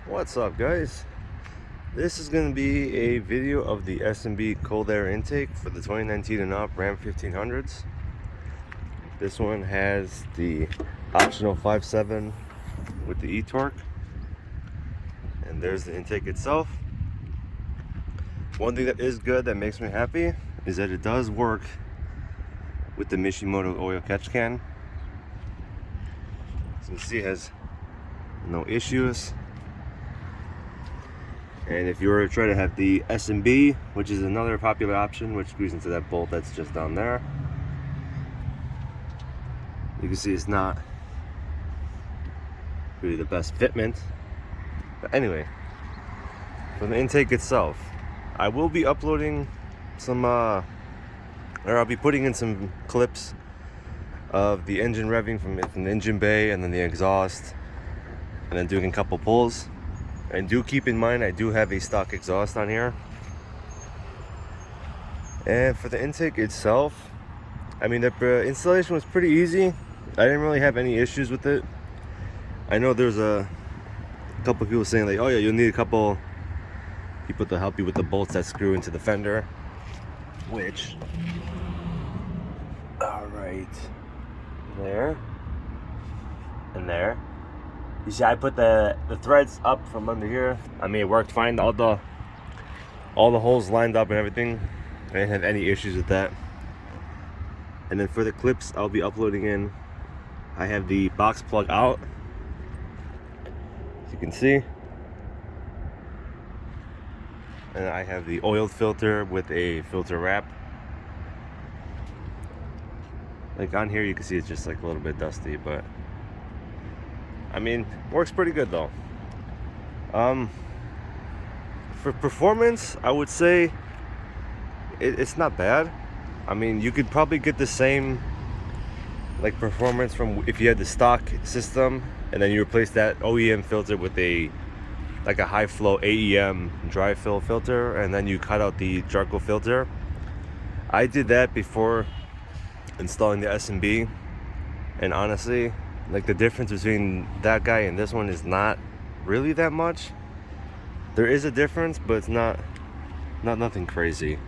What's up, guys? This is going to be a video of the S&B Cold Air Intake for the 2019 and up Ram 1500s. This one has the optional 5.7 with the etorque, and there's the intake itself. One thing that is good that makes me happy is that it does work with the Mishimoto oil catch can. So you can see it has no issues. And if you were to try to have the S&B, which is another popular option, which screws into that bolt that's just down there, you can see it's not really the best fitment. But anyway, for the intake itself, I will be uploading some, or I'll be putting in some clips of the engine revving from the engine bay and then the exhaust, and then doing a couple pulls. And do keep in mind, I do have a stock exhaust on here. And for the intake itself, I mean, the installation was pretty easy. I didn't really have any issues with it. I know there's a couple people saying like, oh yeah, you'll need a couple people to help you with the bolts that screw into the fender, which, all right, there and there. You see, I put the threads up from under here. I mean, it worked fine. All the holes lined up and everything. I didn't have any issues with that. And then for the clips I'll be uploading in, I have the box plug out, as you can see. And I have the oil filter with a filter wrap. Like on here you can see it's just like a little bit dusty, but I mean, works pretty good though. For performance, I would say it's not bad. I mean, you could probably get the same like performance from if you had the stock system and then you replace that OEM filter with a high flow AEM dry fill filter, and then you cut out the charcoal filter. I did that before installing the S&B, and honestly, like the difference between that guy and this one is not really that much. There is a difference, but it's not nothing crazy.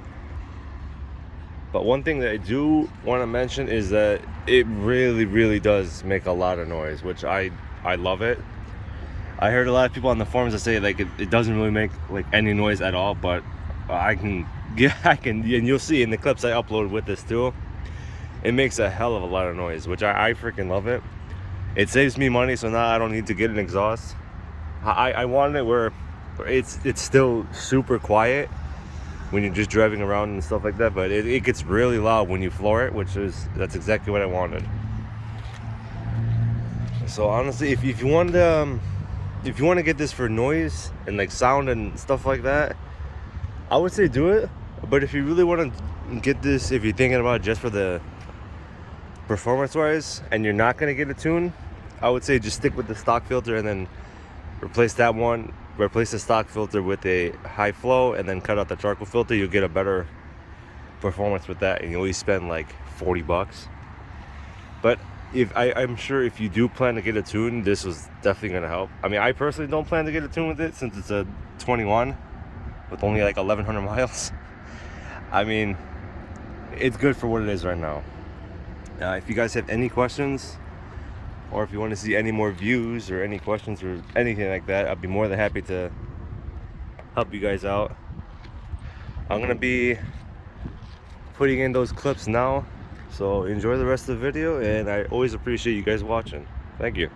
But one thing that I do want to mention is that it really does make a lot of noise, which I love it. I heard a lot of people on the forums that say like it doesn't really make like any noise at all, but I can, and you'll see in the clips I upload with this too, it makes a hell of a lot of noise, which I freaking love it. It saves me money, so now I don't need to get an exhaust. I wanted it where it's still super quiet when you're just driving around and stuff like that, but it gets really loud when you floor it, that's exactly what I wanted. So honestly, if you want to get this for noise and like sound and stuff like that, I would say do it. But if you really want to get this, if you're thinking about it just for the performance wise and you're not going to get a tune, I would say just stick with the stock filter and then replace the stock filter with a high flow and then cut out the charcoal filter. You'll get a better performance with that, and you only spend like $40. But I'm sure if you do plan to get a tune, this was definitely going to help. I mean, I personally don't plan to get a tune with it since it's a 21 with only like 1,100 miles. I mean, it's good for what it is right now. If you guys have any questions, or if you want to see any more views or any questions or anything like that, I'd be more than happy to help you guys out. I'm going to be putting in those clips now, so enjoy the rest of the video, and I always appreciate you guys watching. Thank you.